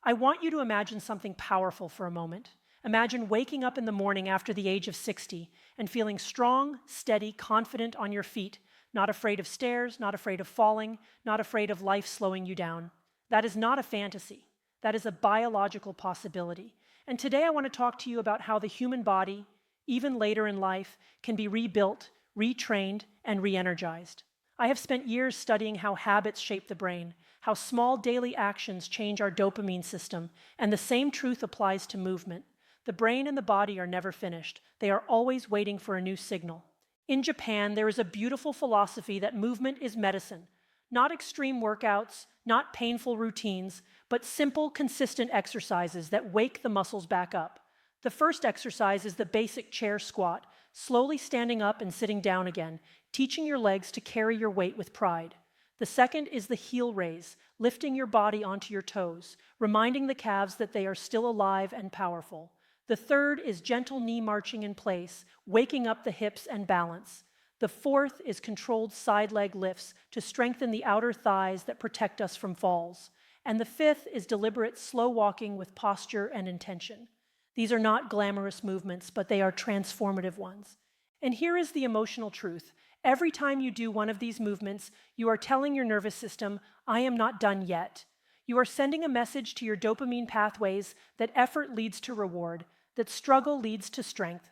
I want you to imagine something powerful for a moment. Imagine waking up in the morning after the age of 60 and feeling strong, steady, confident on your feet, not afraid of stairs, not afraid of falling, not afraid of life slowing you down. That is not a fantasy. That is a biological possibility. And today I want to talk to you about how the human body, even later in life, can be rebuilt, retrained, and re-energized. I have spent years studying how habits shape the brain, how small daily actions change our dopamine system, and the same truth applies to movement. The brain and the body are never finished. They are always waiting for a new signal. In Japan, there is a beautiful philosophy that movement is medicine. Not extreme workouts, not painful routines, but simple, consistent exercises that wake the muscles back up. The first exercise is the basic chair squat, slowly standing up and sitting down again, teaching your legs to carry your weight with pride. The second is the heel raise, lifting your body onto your toes, reminding the calves that they are still alive and powerful. The third is gentle knee marching in place, waking up the hips and balance. The fourth is controlled side leg lifts to strengthen the outer thighs that protect us from falls. And the fifth is deliberate slow walking with posture and intention. These are not glamorous movements, but they are transformative ones. And here is the emotional truth. Every time you do one of these movements, you are telling your nervous system, I am not done yet. You are sending a message to your dopamine pathways that effort leads to reward, that struggle leads to strength.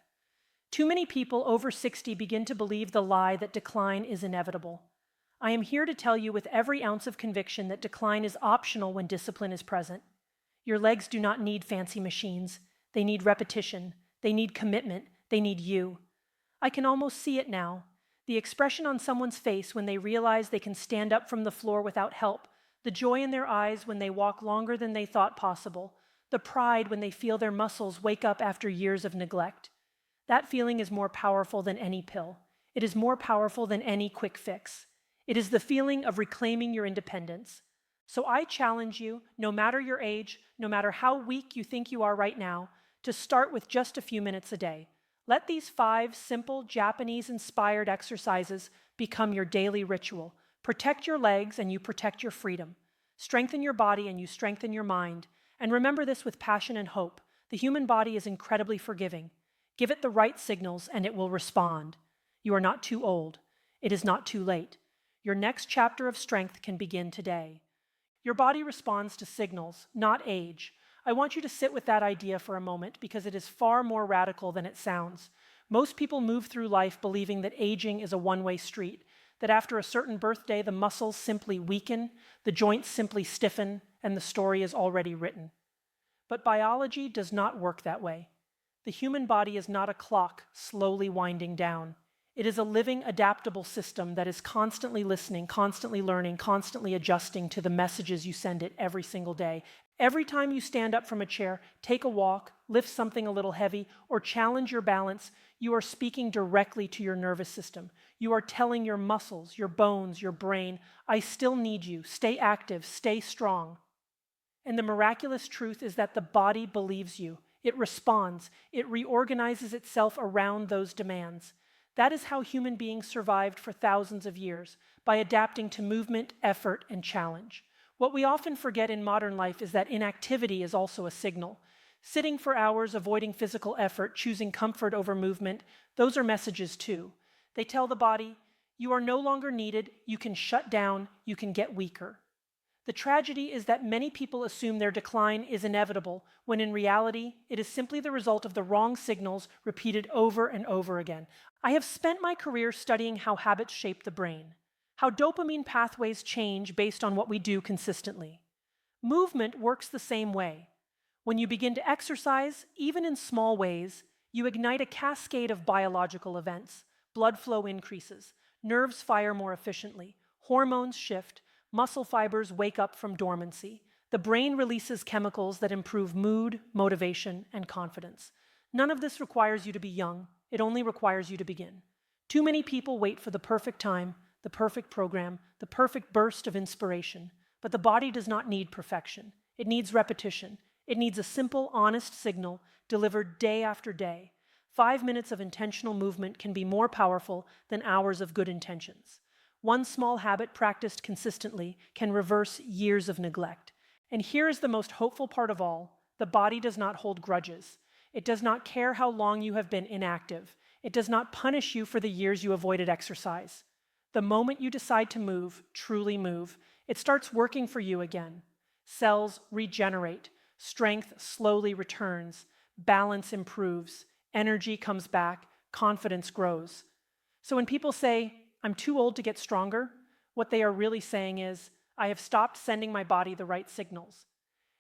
Too many people over 60 begin to believe the lie that decline is inevitable. I am here to tell you with every ounce of conviction that decline is optional when discipline is present. Your legs do not need fancy machines. They need repetition. They need commitment. They need you. I can almost see it now. The expression on someone's face when they realize they can stand up from the floor without help, the joy in their eyes when they walk longer than they thought possible, the pride when they feel their muscles wake up after years of neglect. That feeling is more powerful than any pill. It is more powerful than any quick fix. It is the feeling of reclaiming your independence. So I challenge you, no matter your age, no matter how weak you think you are right now, to start with just a few minutes a day. Let these 5 simple Japanese-inspired exercises become your daily ritual. Protect your legs and you protect your freedom. Strengthen your body and you strengthen your mind. And remember this with passion and hope. The human body is incredibly forgiving. Give it the right signals and it will respond. You are not too old. It is not too late. Your next chapter of strength can begin today. Your body responds to signals, not age. I want you to sit with that idea for a moment because it is far more radical than it sounds. Most people move through life believing that aging is a one-way street, that after a certain birthday the muscles simply weaken, the joints simply stiffen, and the story is already written. But biology does not work that way. The human body is not a clock slowly winding down. It is a living, adaptable system that is constantly listening, constantly learning, constantly adjusting to the messages you send it every single day. Every time you stand up from a chair, take a walk, lift something a little heavy, or challenge your balance, you are speaking directly to your nervous system. You are telling your muscles, your bones, your brain, I still need you. Stay active, stay strong. And the miraculous truth is that the body believes you. It responds. It reorganizes itself around those demands. That is how human beings survived for thousands of years, by adapting to movement, effort, and challenge. What we often forget in modern life is that inactivity is also a signal. Sitting for hours, avoiding physical effort, choosing comfort over movement, those are messages too. They tell the body, you are no longer needed, you can shut down, you can get weaker. The tragedy is that many people assume their decline is inevitable, when in reality, it is simply the result of the wrong signals repeated over and over again. I have spent my career studying how habits shape the brain, how dopamine pathways change based on what we do consistently. Movement works the same way. When you begin to exercise, even in small ways, you ignite a cascade of biological events. Blood flow increases, nerves fire more efficiently, hormones shift, muscle fibers wake up from dormancy. The brain releases chemicals that improve mood, motivation, and confidence. None of this requires you to be young. It only requires you to begin. Too many people wait for the perfect time, the perfect program, the perfect burst of inspiration. But the body does not need perfection. It needs repetition. It needs a simple, honest signal delivered day after day. 5 minutes of intentional movement can be more powerful than hours of good intentions. One small habit practiced consistently can reverse years of neglect. And here is the most hopeful part of all: the body does not hold grudges. It does not care how long you have been inactive. It does not punish you for the years you avoided exercise. The moment you decide to move, truly move, it starts working for you again. Cells regenerate, strength slowly returns, balance improves, energy comes back, confidence grows. So when people say, "I'm too old to get stronger," what they are really saying is, "I have stopped sending my body the right signals."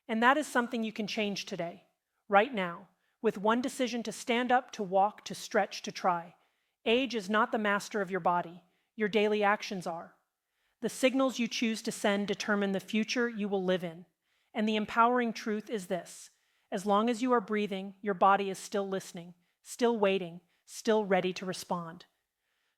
And that is something you can change today, right now, with one decision to stand up, to walk, to stretch, to try. Age is not the master of your body. Your daily actions are. The signals you choose to send determine the future you will live in. And the empowering truth is this: as long as you are breathing, your body is still listening, still waiting, still ready to respond.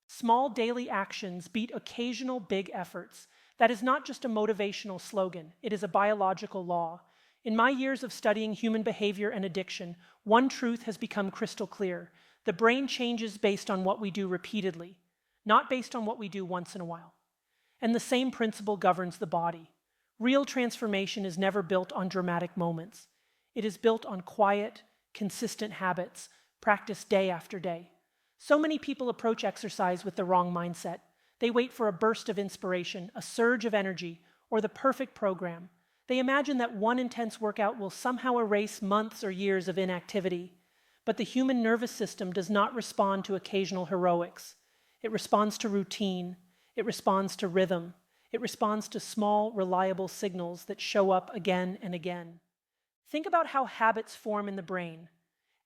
Small daily actions beat occasional big efforts. That is not just a motivational slogan, it is a biological law. In my years of studying human behavior and addiction, one truth has become crystal clear: the brain changes based on what we do repeatedly, not based on what we do once in a while. And the same principle governs the body. Real transformation is never built on dramatic moments. It is built on quiet, consistent habits, practiced day after day. So many people approach exercise with the wrong mindset. They wait for a burst of inspiration, a surge of energy, or the perfect program. They imagine that one intense workout will somehow erase months or years of inactivity. But the human nervous system does not respond to occasional heroics. It responds to routine. It responds to rhythm. It responds to small, reliable signals that show up again and again. Think about how habits form in the brain.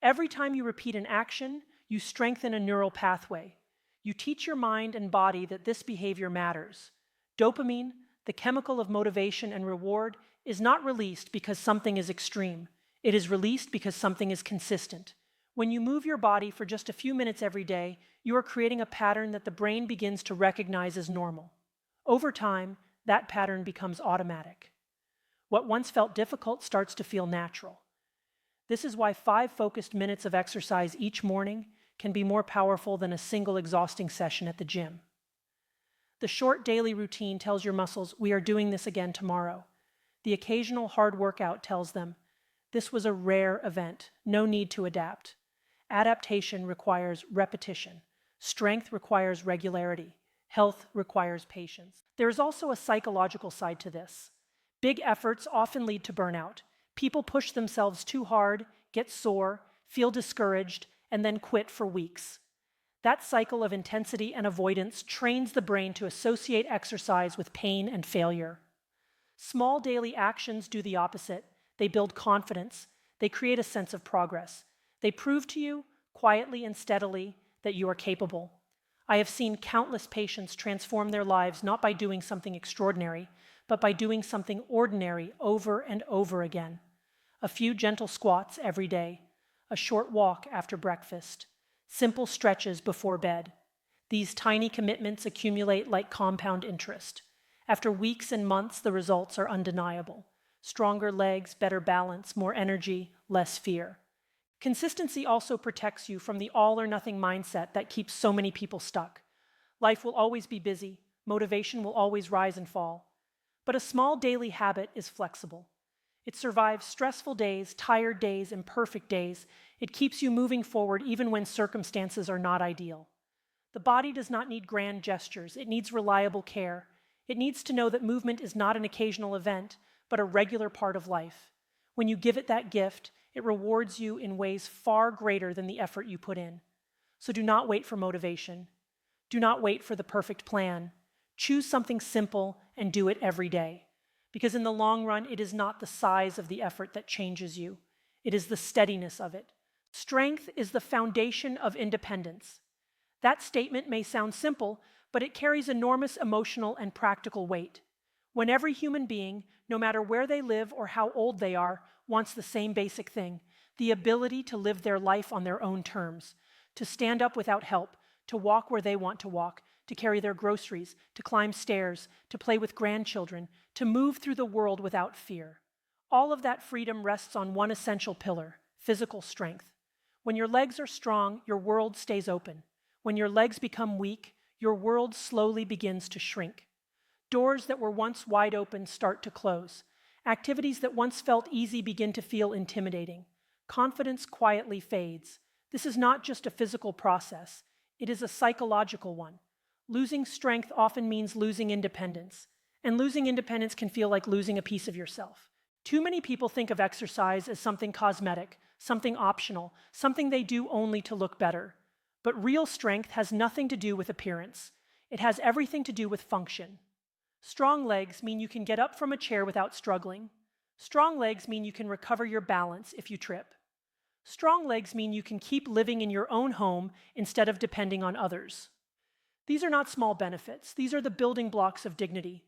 Every time you repeat an action, you strengthen a neural pathway. You teach your mind and body that this behavior matters. Dopamine, the chemical of motivation and reward, is not released because something is extreme. It is released because something is consistent. When you move your body for just a few minutes every day, you are creating a pattern that the brain begins to recognize as normal. Over time, that pattern becomes automatic. What once felt difficult starts to feel natural. This is why 5 focused minutes of exercise each morning can be more powerful than a single exhausting session at the gym. The short daily routine tells your muscles, "We are doing this again tomorrow." The occasional hard workout tells them, "This was a rare event, no need to adapt." Adaptation requires repetition. Strength requires regularity. Health requires patience. There is also a psychological side to this. Big efforts often lead to burnout. People push themselves too hard, get sore, feel discouraged, and then quit for weeks. That cycle of intensity and avoidance trains the brain to associate exercise with pain and failure. Small daily actions do the opposite. They build confidence. They create a sense of progress. They prove to you, quietly and steadily, that you are capable. I have seen countless patients transform their lives not by doing something extraordinary, but by doing something ordinary over and over again. A few gentle squats every day, a short walk after breakfast, simple stretches before bed. These tiny commitments accumulate like compound interest. After weeks and months, the results are undeniable. Stronger legs, better balance, more energy, less fear. Consistency also protects you from the all-or-nothing mindset that keeps so many people stuck. Life will always be busy. Motivation will always rise and fall. But a small daily habit is flexible. It survives stressful days, tired days, imperfect days. It keeps you moving forward even when circumstances are not ideal. The body does not need grand gestures. It needs reliable care. It needs to know that movement is not an occasional event, but a regular part of life. When you give it that gift, it rewards you in ways far greater than the effort you put in. So do not wait for motivation. Do not wait for the perfect plan. Choose something simple and do it every day. Because in the long run, it is not the size of the effort that changes you. It is the steadiness of it. Strength is the foundation of independence. That statement may sound simple, but it carries enormous emotional and practical weight. When every human being, no matter where they live or how old they are, wants the same basic thing: the ability to live their life on their own terms, to stand up without help, to walk where they want to walk, to carry their groceries, to climb stairs, to play with grandchildren, to move through the world without fear. All of that freedom rests on one essential pillar: physical strength. When your legs are strong, your world stays open. When your legs become weak, your world slowly begins to shrink. Doors that were once wide open start to close. Activities that once felt easy begin to feel intimidating. Confidence quietly fades. This is not just a physical process, it is a psychological one. Losing strength often means losing independence, and losing independence can feel like losing a piece of yourself. Too many people think of exercise as something cosmetic, something optional, something they do only to look better. But real strength has nothing to do with appearance. It has everything to do with function. Strong legs mean you can get up from a chair without struggling. Strong legs mean you can recover your balance if you trip. Strong legs mean you can keep living in your own home instead of depending on others. These are not small benefits. These are the building blocks of dignity.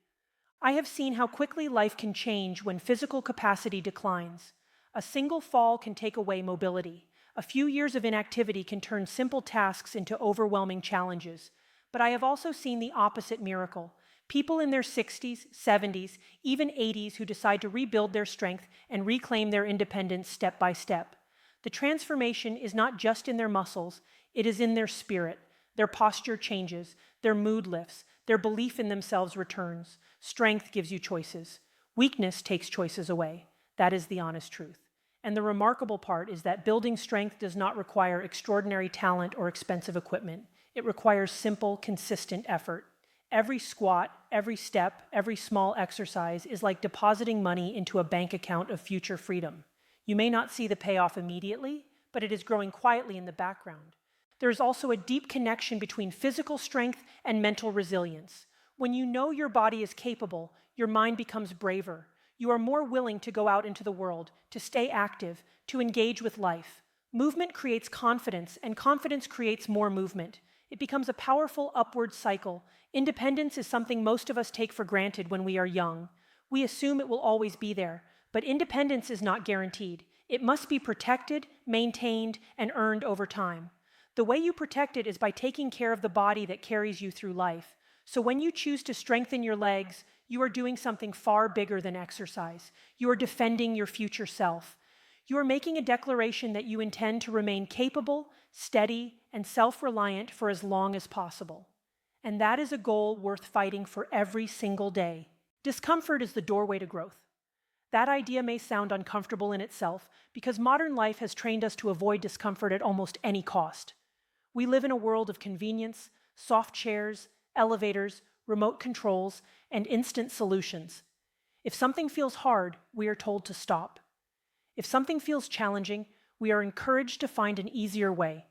I have seen how quickly life can change when physical capacity declines. A single fall can take away mobility. A few years of inactivity can turn simple tasks into overwhelming challenges. But I have also seen the opposite miracle. People in their 60s, 70s, even 80s who decide to rebuild their strength and reclaim their independence step by step. The transformation is not just in their muscles, it is in their spirit. Their posture changes, their mood lifts, their belief in themselves returns. Strength gives you choices. Weakness takes choices away. That is the honest truth. And the remarkable part is that building strength does not require extraordinary talent or expensive equipment. It requires simple, consistent effort. Every squat, every step, every small exercise is like depositing money into a bank account of future freedom. You may not see the payoff immediately, but it is growing quietly in the background. There is also a deep connection between physical strength and mental resilience. When you know your body is capable, your mind becomes braver. You are more willing to go out into the world, to stay active, to engage with life. Movement creates confidence, and confidence creates more movement. It becomes a powerful upward cycle. Independence is something most of us take for granted when we are young. We assume it will always be there, but independence is not guaranteed. It must be protected, maintained, and earned over time. The way you protect it is by taking care of the body that carries you through life. So when you choose to strengthen your legs, you are doing something far bigger than exercise. You are defending your future self. You are making a declaration that you intend to remain capable, steady, and self-reliant for as long as possible. And that is a goal worth fighting for every single day. Discomfort is the doorway to growth. That idea may sound uncomfortable in itself because modern life has trained us to avoid discomfort at almost any cost. We live in a world of convenience, soft chairs, elevators, remote controls, and instant solutions. If something feels hard, we are told to stop. If something feels challenging, we are encouraged to find an easier way.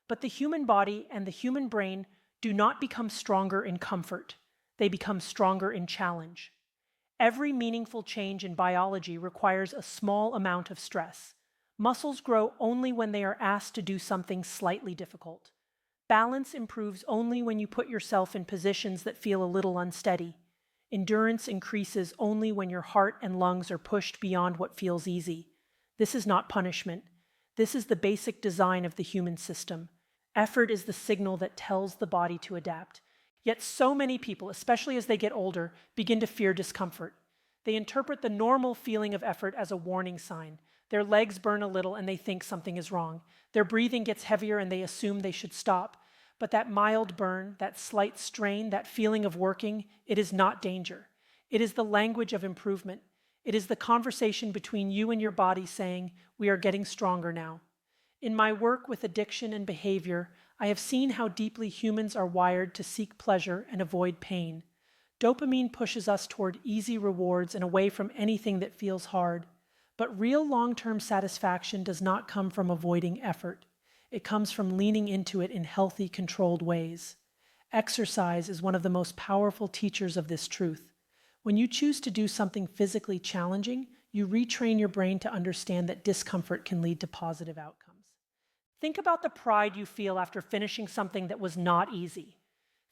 But the human body and the human brain do not become stronger in comfort. They become stronger in challenge. Every meaningful change in biology requires a small amount of stress. Muscles grow only when they are asked to do something slightly difficult. Balance improves only when you put yourself in positions that feel a little unsteady. Endurance increases only when your heart and lungs are pushed beyond what feels easy. This is not punishment. This is the basic design of the human system. Effort is the signal that tells the body to adapt. Yet so many people, especially as they get older, begin to fear discomfort. They interpret the normal feeling of effort as a warning sign. Their legs burn a little and they think something is wrong. Their breathing gets heavier and they assume they should stop. But that mild burn, that slight strain, that feeling of working, it is not danger. It is the language of improvement. It is the conversation between you and your body saying, "We are getting stronger now." In my work with addiction and behavior, I have seen how deeply humans are wired to seek pleasure and avoid pain. Dopamine pushes us toward easy rewards and away from anything that feels hard. But real long-term satisfaction does not come from avoiding effort. It comes from leaning into it in healthy, controlled ways. Exercise is one of the most powerful teachers of this truth. When you choose to do something physically challenging, you retrain your brain to understand that discomfort can lead to positive outcomes. Think about the pride you feel after finishing something that was not easy.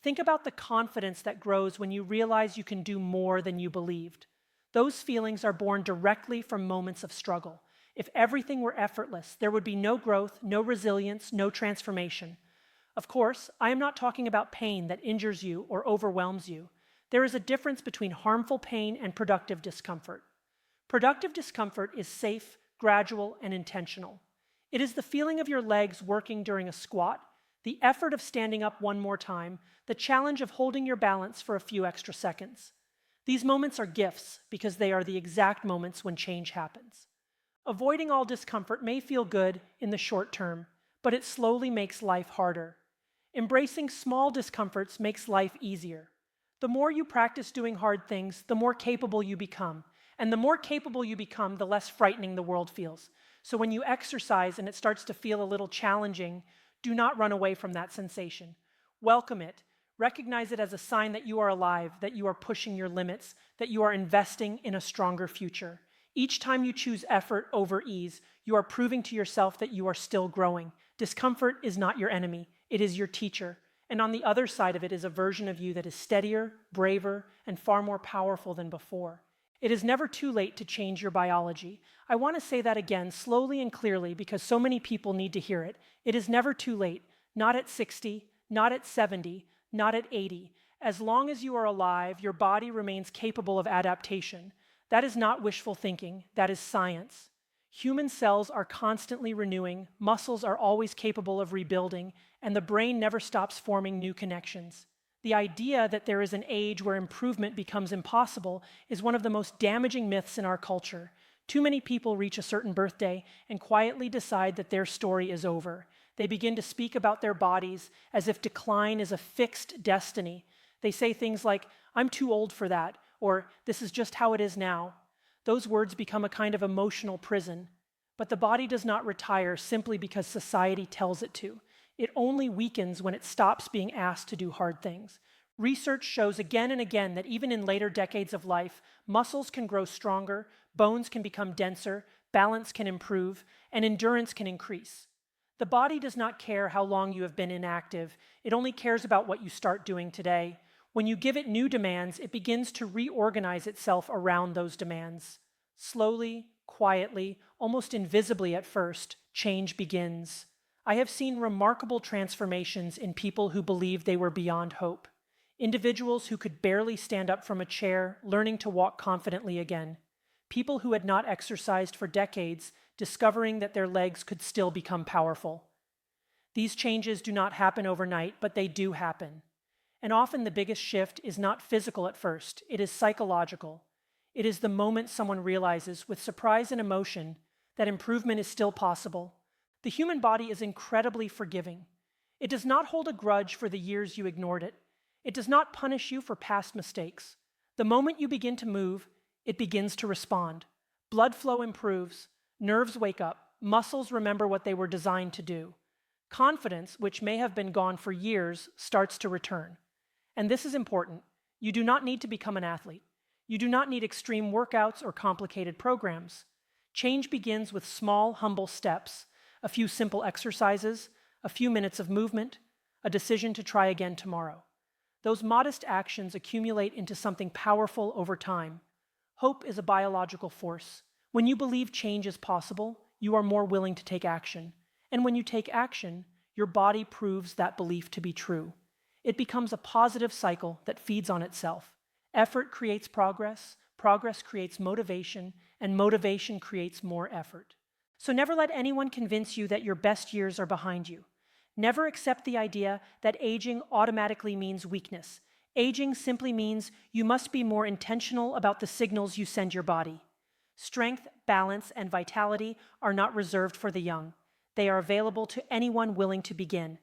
Think about the confidence that grows when you realize you can do more than you believed. Those feelings are born directly from moments of struggle. If everything were effortless, there would be no growth, no resilience, no transformation. Of course, I am not talking about pain that injures you or overwhelms you. There is a difference between harmful pain and productive discomfort. Productive discomfort is safe, gradual, and intentional. It is the feeling of your legs working during a squat, the effort of standing up one more time, the challenge of holding your balance for a few extra seconds. These moments are gifts because they are the exact moments when change happens. Avoiding all discomfort may feel good in the short term, but it slowly makes life harder. Embracing small discomforts makes life easier. The more you practice doing hard things, the more capable you become. And the more capable you become, the less frightening the world feels. So when you exercise and it starts to feel a little challenging, do not run away from that sensation. Welcome it. Recognize it as a sign that you are alive, that you are pushing your limits, that you are investing in a stronger future. Each time you choose effort over ease, you are proving to yourself that you are still growing. Discomfort is not your enemy, it is your teacher. And on the other side of it is a version of you that is steadier, braver, and far more powerful than before. It is never too late to change your biology. I want to say that again slowly and clearly because so many people need to hear it. It is never too late, not at 60, not at 70, not at 80. As long as you are alive, your body remains capable of adaptation. That is not wishful thinking, that is science. Human cells are constantly renewing, muscles are always capable of rebuilding, and the brain never stops forming new connections. The idea that there is an age where improvement becomes impossible is one of the most damaging myths in our culture. Too many people reach a certain birthday and quietly decide that their story is over. They begin to speak about their bodies as if decline is a fixed destiny. They say things like, "I'm too old for that," or "this is just how it is now." Those words become a kind of emotional prison. But the body does not retire simply because society tells it to. It only weakens when it stops being asked to do hard things. Research shows again and again that even in later decades of life, muscles can grow stronger, bones can become denser, balance can improve, and endurance can increase. The body does not care how long you have been inactive. It only cares about what you start doing today. When you give it new demands, it begins to reorganize itself around those demands. Slowly, quietly, almost invisibly at first, change begins. I have seen remarkable transformations in people who believed they were beyond hope. Individuals who could barely stand up from a chair, learning to walk confidently again. People who had not exercised for decades, discovering that their legs could still become powerful. These changes do not happen overnight, but they do happen. And often the biggest shift is not physical at first, it is psychological. It is the moment someone realizes, with surprise and emotion, that improvement is still possible. The human body is incredibly forgiving. It does not hold a grudge for the years you ignored it. It does not punish you for past mistakes. The moment you begin to move, it begins to respond. Blood flow improves, nerves wake up, muscles remember what they were designed to do. Confidence, which may have been gone for years, starts to return. And this is important. You do not need to become an athlete. You do not need extreme workouts or complicated programs. Change begins with small, humble steps, a few simple exercises, a few minutes of movement, a decision to try again tomorrow. Those modest actions accumulate into something powerful over time. Hope is a biological force. When you believe change is possible, you are more willing to take action. And when you take action, your body proves that belief to be true. It becomes a positive cycle that feeds on itself. Effort creates progress, progress creates motivation, and motivation creates more effort. So never let anyone convince you that your best years are behind you. Never accept the idea that aging automatically means weakness. Aging simply means you must be more intentional about the signals you send your body. Strength, balance, and vitality are not reserved for the young. They are available to anyone willing to begin.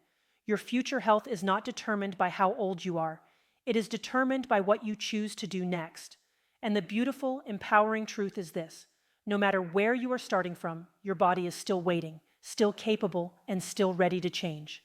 Your future health is not determined by how old you are. It is determined by what you choose to do next. And the beautiful, empowering truth is this: no matter where you are starting from, your body is still waiting, still capable, and still ready to change.